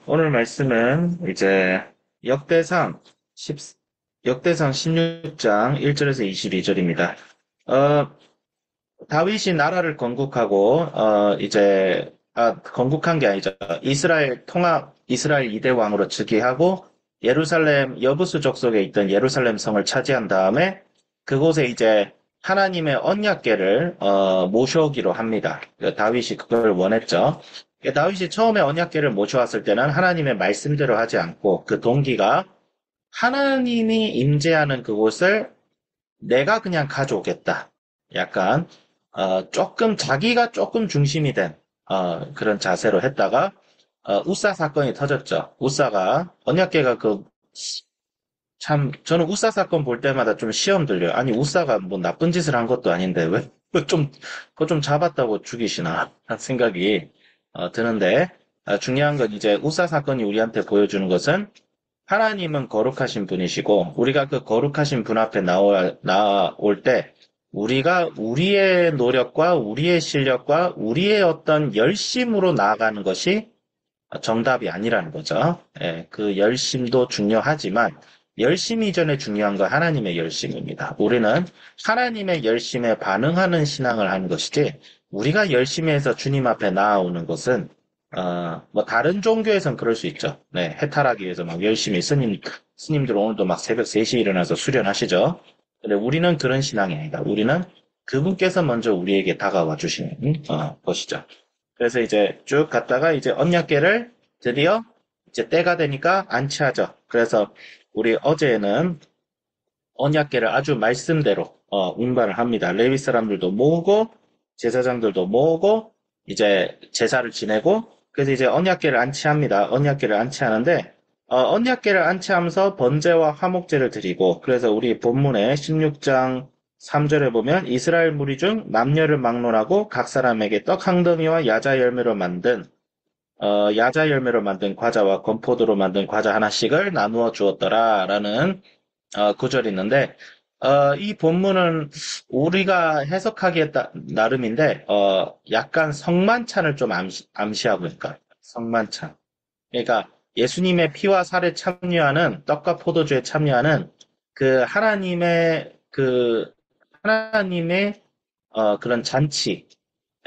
오늘 말씀은 이제 역대상 10, 역대상 16장 1절에서 22절입니다. 어, 다윗이 나라를 건국하고, 건국한 게 아니죠. 이스라엘 2대 왕으로 즉위하고, 예루살렘, 여부수 족속에 있던 예루살렘 성을 차지한 다음에, 그곳에 이제 하나님의 언약궤를, 모셔오기로 합니다. 다윗이 그걸 원했죠. 다윗이 처음에 언약궤를 모셔왔을 때는 하나님의 말씀대로 하지 않고, 그 동기가 하나님이 임재하는 그곳을 내가 그냥 가져오겠다. 약간 자기가 조금 중심이 된, 그런 자세로 했다가, 우사 사건이 터졌죠. 우사가, 언약궤가 저는 우사 사건 볼 때마다 좀 시험 들려요. 아니, 우사가 뭐 나쁜 짓을 한 것도 아닌데, 왜, 그거 좀 잡았다고 죽이시나, 하는 생각이, 드는데, 중요한 건 이제 우사 사건이 우리한테 보여주는 것은, 하나님은 거룩하신 분이시고, 우리가 그 거룩하신 분 앞에 나올 때, 우리가 우리의 노력과 우리의 실력과 우리의 어떤 열심으로 나아가는 것이 정답이 아니라는 거죠. 예, 그 열심도 중요하지만, 열심 이전에 중요한 건 하나님의 열심입니다. 우리는 하나님의 열심에 반응하는 신앙을 하는 것이지, 우리가 열심히 해서 주님 앞에 나아오는 것은 뭐 다른 종교에선 그럴 수 있죠. 네, 해탈하기 위해서 막 열심히 스님들 오늘도 막 새벽 3시에 일어나서 수련하시죠. 근데 우리는 그런 신앙이 아니다. 우리는 그분께서 먼저 우리에게 다가와 주시는 것이죠. 그래서 이제 쭉 갔다가 이제 언약궤를 드디어 이제 때가 되니까 안치하죠. 그래서 우리 어제는 언약궤를 아주 말씀대로 운반을 합니다. 레위 사람들도 모으고 제사장들도 모으고 이제 제사를 지내고 그래서 이제 언약궤를 안치합니다. 언약궤를 안치하는데 언약궤를 안치하면서 번제와 화목제를 드리고 그래서 우리 본문의 16장 3절에 보면 이스라엘 무리 중 남녀를 막론하고 각 사람에게 떡 한 더미와 야자 열매로 만든 과자와 건포도로 만든 과자 하나씩을 나누어 주었더라라는 구절이 있는데 이 본문은 우리가 해석하기에 나름인데 약간 성만찬을 좀 암시하고 있다. 성만찬. 그러니까 예수님의 피와 살에 참여하는 떡과 포도주에 참여하는 그 하나님의 그런 잔치.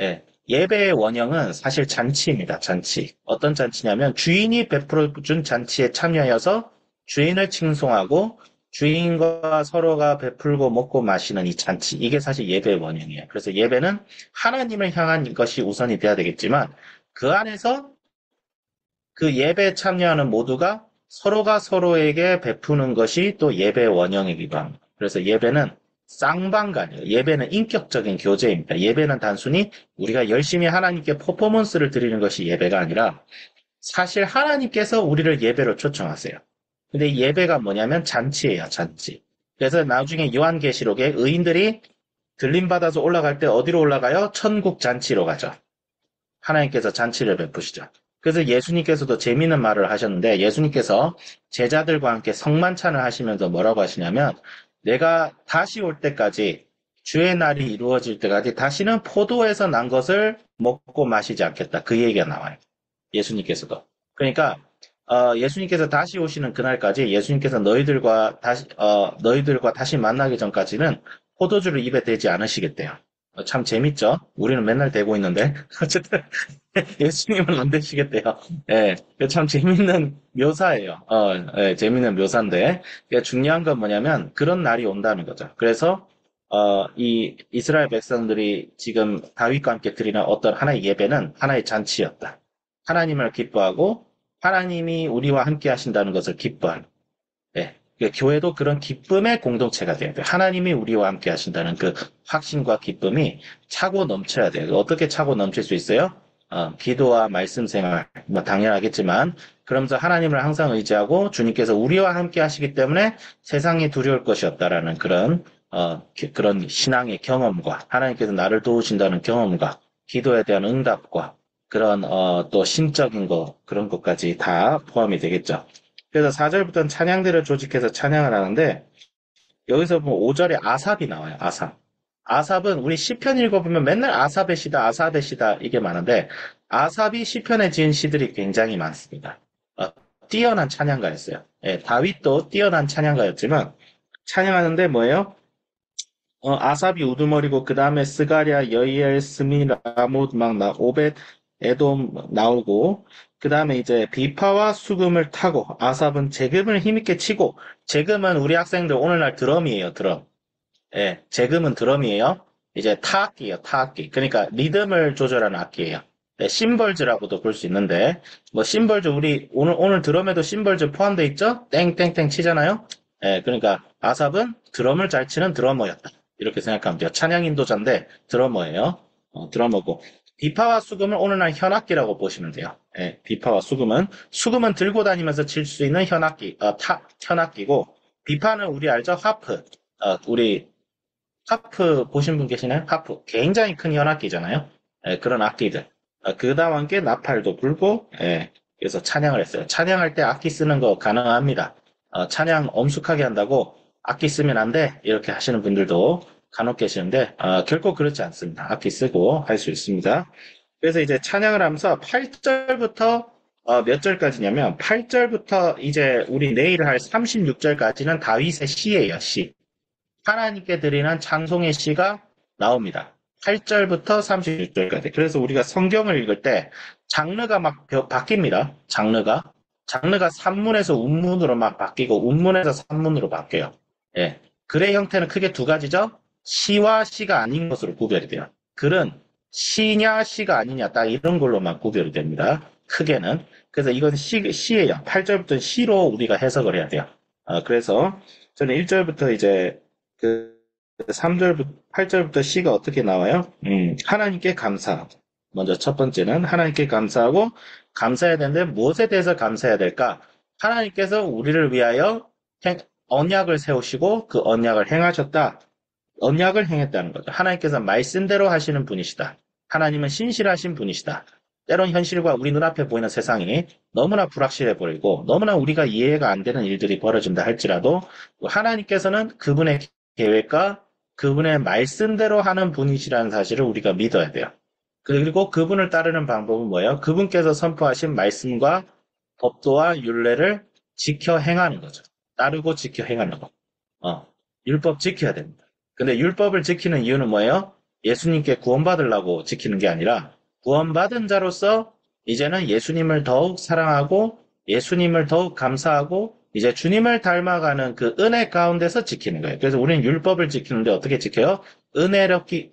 예. 예배의 원형은 사실 잔치입니다. 잔치. 어떤 잔치냐면 주인이 베풀어 준 잔치에 참여해서 주인을 칭송하고 주인과 서로가 베풀고 먹고 마시는 이 잔치. 이게 사실 예배의 원형이에요. 그래서 예배는 하나님을 향한 것이 우선이 돼야 되겠지만 그 안에서 그 예배에 참여하는 모두가 서로가 서로에게 베푸는 것이 또 예배의 원형이기도 합니다. 그래서 예배는 쌍방간이에요. 예배는 인격적인 교제입니다. 예배는 단순히 우리가 열심히 하나님께 퍼포먼스를 드리는 것이 예배가 아니라 사실 하나님께서 우리를 예배로 초청하세요. 근데 예배가 뭐냐면 잔치예요, 잔치. 그래서 나중에 요한계시록에 의인들이 들림받아서 올라갈 때 어디로 올라가요? 천국 잔치로 가죠. 하나님께서 잔치를 베푸시죠. 그래서 예수님께서도 재미있는 말을 하셨는데 예수님께서 제자들과 함께 성만찬을 하시면서 뭐라고 하시냐면 내가 다시 올 때까지 주의 날이 이루어질 때까지 다시는 포도에서 난 것을 먹고 마시지 않겠다. 그 얘기가 나와요. 예수님께서도. 그러니까 예수님께서 다시 오시는 그날까지 예수님께서 너희들과 다시 만나기 전까지는 포도주를 입에 대지 않으시겠대요. 참 재밌죠? 우리는 맨날 대고 있는데. 어쨌든, 예수님은 안 되시겠대요. 예, 참 재밌는 묘사예요. 예, 재밌는 묘사인데. 중요한 건 뭐냐면, 그런 날이 온다는 거죠. 그래서, 이 이스라엘 백성들이 지금 다윗과 함께 드리는 어떤 하나의 예배는 하나의 잔치였다. 하나님을 기뻐하고, 하나님이 우리와 함께 하신다는 것을 기뻐하는. 예. 교회도 그런 기쁨의 공동체가 돼야 돼요. 하나님이 우리와 함께 하신다는 그 확신과 기쁨이 차고 넘쳐야 돼요. 어떻게 차고 넘칠 수 있어요? 기도와 말씀 생활, 뭐 당연하겠지만, 그러면서 하나님을 항상 의지하고 주님께서 우리와 함께 하시기 때문에 세상이 두려울 것이 없다라는 그런 신앙의 경험과 하나님께서 나를 도우신다는 경험과 기도에 대한 응답과 그런, 또 신적인 그런 것까지 다 포함이 되겠죠. 그래서 4절부터는 찬양대를 조직해서 찬양을 하는데, 여기서 보면 5절에 아삽이 나와요, 아삽. 아삽은 우리 시편 읽어보면 맨날 아삽의 시다, 아삽의 시다 이게 많은데 아삽이 시편에 지은 시들이 굉장히 많습니다. 어, 뛰어난 찬양가였어요. 예, 다윗도 뛰어난 찬양가였지만 찬양하는데 뭐예요? 아삽이 우두머리고 그 다음에 스가랴, 여이엘, 스미, 라못 오벳, 에돔 나오고 그 다음에 이제 비파와 수금을 타고 아삽은 재금을 힘있게 치고 재금은 우리 학생들 오늘날 드럼이에요, 드럼. 예, 재금은 드럼이에요. 이제 타악기예요, 타악기. 그러니까 리듬을 조절하는 악기예요. 네, 심벌즈라고도 볼 수 있는데 뭐 심벌즈 우리 오늘 드럼에도 심벌즈 포함되어 있죠? 땡땡땡 치잖아요. 예, 그러니까 아삽은 드럼을 잘 치는 드러머였다. 이렇게 생각하면 돼요. 찬양 인도자인데 드러머예요. 드러머고 비파와 수금을 오늘날 현악기라고 보시면 돼요. 예, 비파와 수금은 들고 다니면서 칠 수 있는 현악기, 현악기고 비파는 우리 알죠? 하프. 우리 하프 보신 분 계시나요? 하프. 굉장히 큰 현악기잖아요. 예, 그런 악기들. 그 다음 함께 나팔도 불고, 예, 그래서 찬양을 했어요. 찬양할 때 악기 쓰는 거 가능합니다. 찬양 엄숙하게 한다고 악기 쓰면 안 돼. 이렇게 하시는 분들도 간혹 계시는데, 결코 그렇지 않습니다. 악기 쓰고 할 수 있습니다. 그래서 이제 찬양을 하면서 8절부터 몇 절까지냐면, 8절부터 이제 우리 내일 할 36절까지는 다윗의 시예요, 시. 하나님께 드리는 찬송의 시가 나옵니다. 8절부터 36절까지. 그래서 우리가 성경을 읽을 때 장르가 막 바뀝니다. 장르가 산문에서 운문으로 막 바뀌고 운문에서 산문으로 바뀌어요. 예. 글의 형태는 크게 두 가지죠. 시와 시가 아닌 것으로 구별이 돼요. 글은 시냐 시가 아니냐 딱 이런 걸로만 구별이 됩니다. 크게는. 그래서 이건 시예요. 8절부터 시로 우리가 해석을 해야 돼요. 그래서 저는 1절부터 이제 그 3절부터 8절부터 시가 어떻게 나와요? 하나님께 감사. 먼저 첫 번째는 하나님께 감사하고 감사해야 되는데 무엇에 대해서 감사해야 될까? 하나님께서 우리를 위하여 언약을 세우시고 그 언약을 행하셨다. 언약을 행했다는 거죠. 하나님께서 말씀대로 하시는 분이시다. 하나님은 신실하신 분이시다. 때론 현실과 우리 눈앞에 보이는 세상이 너무나 불확실해 보이고 너무나 우리가 이해가 안 되는 일들이 벌어진다 할지라도 하나님께서는 그분의 계획과 그분의 말씀대로 하는 분이시라는 사실을 우리가 믿어야 돼요. 그리고 그분을 따르는 방법은 뭐예요? 그분께서 선포하신 말씀과 법도와 율례를 지켜 행하는 거죠. 따르고 지켜 행하는 거. 율법 지켜야 됩니다. 근데 율법을 지키는 이유는 뭐예요? 예수님께 구원받으려고 지키는 게 아니라 구원받은 자로서 이제는 예수님을 더욱 사랑하고 예수님을 더욱 감사하고 이제 주님을 닮아가는 그 은혜 가운데서 지키는 거예요. 그래서 우리는 율법을 지키는데 어떻게 지켜요? 은혜롭게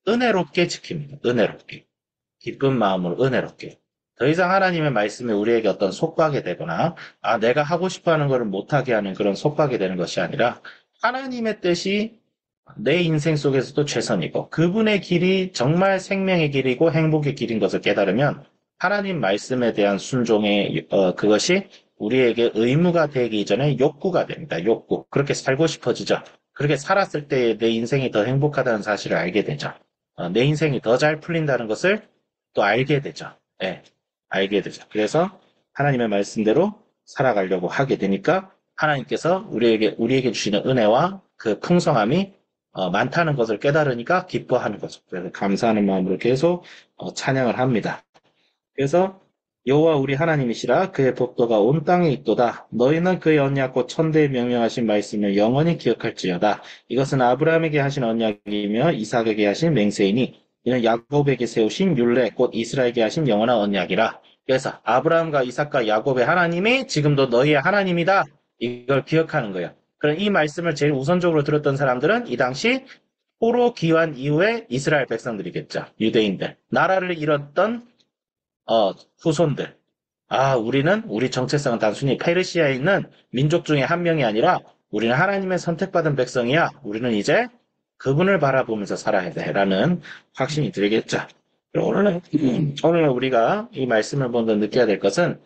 지킵니다. 은혜롭게. 기쁜 마음으로 은혜롭게. 더 이상 하나님의 말씀이 우리에게 어떤 속박이 되거나, 내가 하고 싶어 하는 것을 못하게 하는 그런 속박이 되는 것이 아니라, 하나님의 뜻이 내 인생 속에서도 최선이고, 그분의 길이 정말 생명의 길이고 행복의 길인 것을 깨달으면, 하나님 말씀에 대한 순종의, 그것이 우리에게 의무가 되기 전에 욕구가 됩니다. 욕구. 그렇게 살고 싶어지죠. 그렇게 살았을 때 내 인생이 더 행복하다는 사실을 알게 되죠. 내 인생이 더 잘 풀린다는 것을 또 알게 되죠. 네, 알게 되죠. 그래서 하나님의 말씀대로 살아가려고 하게 되니까 하나님께서 우리에게 주시는 은혜와 그 풍성함이 많다는 것을 깨달으니까 기뻐하는 거죠. 그래서 감사하는 마음으로 계속 찬양을 합니다. 그래서 여호와 우리 하나님이시라 그의 법도가 온 땅에 있도다. 너희는 그의 언약 곧 천대에 명령하신 말씀을 영원히 기억할지어다. 이것은 아브라함에게 하신 언약이며 이삭에게 하신 맹세이니 이는 야곱에게 세우신 율례 곧 이스라엘에게 하신 영원한 언약이라. 그래서 아브라함과 이삭과 야곱의 하나님이 지금도 너희의 하나님이다. 이걸 기억하는 거예요. 그럼 이 말씀을 제일 우선적으로 들었던 사람들은 이 당시 포로 귀환 이후에 이스라엘 백성들이겠죠. 유대인들. 나라를 잃었던 후손들. 우리 정체성은 단순히 페르시아에 있는 민족 중에 한 명이 아니라 우리는 하나님의 선택받은 백성이야. 우리는 이제 그분을 바라보면서 살아야 돼. 라는 확신이 들겠죠. 오늘 우리가 이 말씀을 먼저 느껴야 될 것은,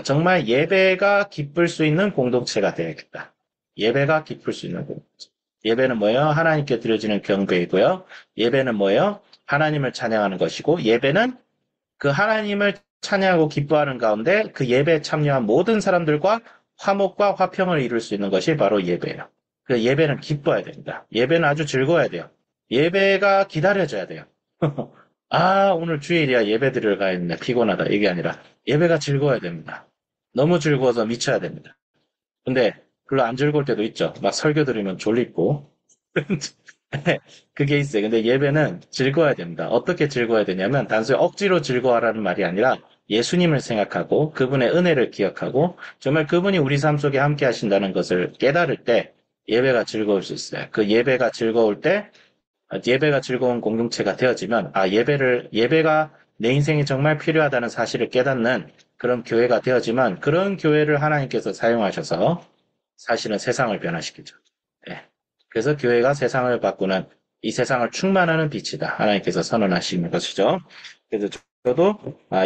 정말 예배가 기쁠 수 있는 공동체가 되야겠다. 예배가 기쁠 수 있는 공동체. 예배는 뭐예요? 하나님께 드려지는 경배이고요. 예배는 뭐예요? 하나님을 찬양하는 것이고, 예배는 그 하나님을 찬양하고 기뻐하는 가운데 그 예배에 참여한 모든 사람들과 화목과 화평을 이룰 수 있는 것이 바로 예배예요. 그 예배는 기뻐야 됩니다. 예배는 아주 즐거워야 돼요. 예배가 기다려져야 돼요. 아, 오늘 주일이야. 예배 드리러 가야겠네. 피곤하다. 이게 아니라 예배가 즐거워야 됩니다. 너무 즐거워서 미쳐야 됩니다. 근데 별로 안 즐거울 때도 있죠. 막 설교 들으면 졸리고. 그게 있어요. 근데 예배는 즐거워야 됩니다. 어떻게 즐거워야 되냐면 단순히 억지로 즐거워하라는 말이 아니라 예수님을 생각하고 그분의 은혜를 기억하고 정말 그분이 우리 삶 속에 함께 하신다는 것을 깨달을 때 예배가 즐거울 수 있어요. 그 예배가 즐거울 때 예배가 즐거운 공동체가 되어지면 예배가 내 인생에 정말 필요하다는 사실을 깨닫는 그런 교회가 되어지만 그런 교회를 하나님께서 사용하셔서 사실은 세상을 변화시키죠. 예. 그래서 교회가 세상을 바꾸는 이 세상을 충만하는 빛이다. 하나님께서 선언하시는 것이죠. 그래서 저도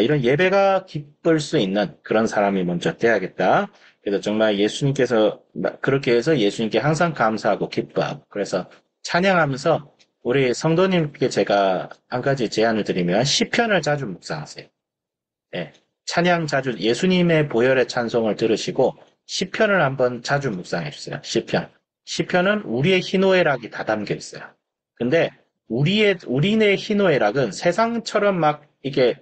이런 예배가 기쁠 수 있는 그런 사람이 먼저 돼야겠다. 그래서 정말 예수님께서 그렇게 해서 예수님께 항상 감사하고 기뻐하고 그래서 찬양하면서 우리 성도님께 제가 한 가지 제안을 드리면 시편을 자주 묵상하세요. 예. 찬양 자주 예수님의 보혈의 찬송을 들으시고 시편을 한번 자주 묵상해 주세요. 시편. 시편은 우리의 희노애락이 다 담겨 있어요. 근데 우리네 희노애락은 세상처럼 막 이게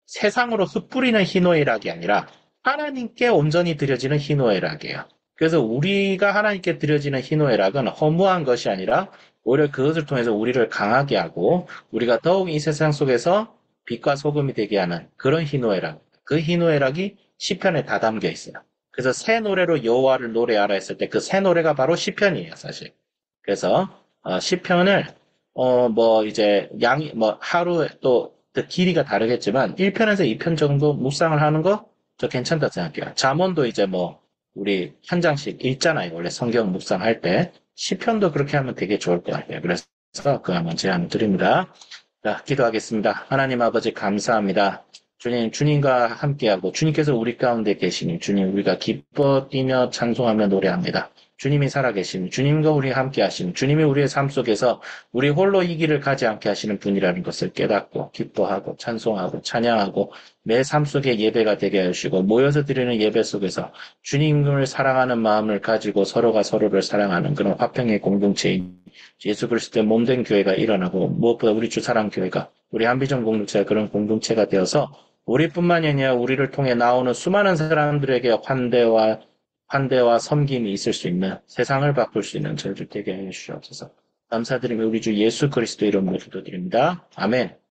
세상으로 흩뿌리는 희노애락이 아니라 하나님께 온전히 드려지는 희노애락이에요. 그래서 우리가 하나님께 드려지는 희노애락은 허무한 것이 아니라 오히려 그것을 통해서 우리를 강하게 하고 우리가 더욱 이 세상 속에서 빛과 소금이 되게 하는 그런 희노애락. 그 희노애락이 시편에 다 담겨 있어요. 그래서 새 노래로 여호와를 노래하라 했을 때 그 새 노래가 바로 시편이에요, 사실. 그래서 시편을 뭐 이제 양이 뭐 하루에 또 길이가 다르겠지만 1편에서 2편 정도 묵상을 하는 거 저 괜찮다 생각해요. 잠언도 이제 뭐 우리 한 장씩 읽잖아요. 원래 성경 묵상할 때 시편도 그렇게 하면 되게 좋을 것 같아요. 그래서 그 한번 제안을 드립니다. 자, 기도하겠습니다. 하나님 아버지 감사합니다. 주님, 주님과 함께하고 주님께서 우리 가운데 계시니 주님 우리가 기뻐 뛰며 찬송하며 노래합니다. 주님이 살아계시니 주님과 우리 함께 하시니 주님이 우리의 삶 속에서 우리 홀로 이 길을 가지 않게 하시는 분이라는 것을 깨닫고 기뻐하고 찬송하고 찬양하고 매 삶 속에 예배가 되게 하시고 모여서 드리는 예배 속에서 주님을 사랑하는 마음을 가지고 서로가 서로를 사랑하는 그런 화평의 공동체인 예수 그리스도의 몸된 교회가 일어나고 무엇보다 우리 주사랑교회가 우리 한비전 공동체가 그런 공동체가 되어서 우리뿐만이 아니라 우리를 통해 나오는 수많은 사람들에게 환대와 섬김이 있을 수 있는 세상을 바꿀 수 있는 저희들 되게 해주시옵소서. 감사드리며 우리 주 예수 그리스도 이름으로 기도드립니다. 아멘.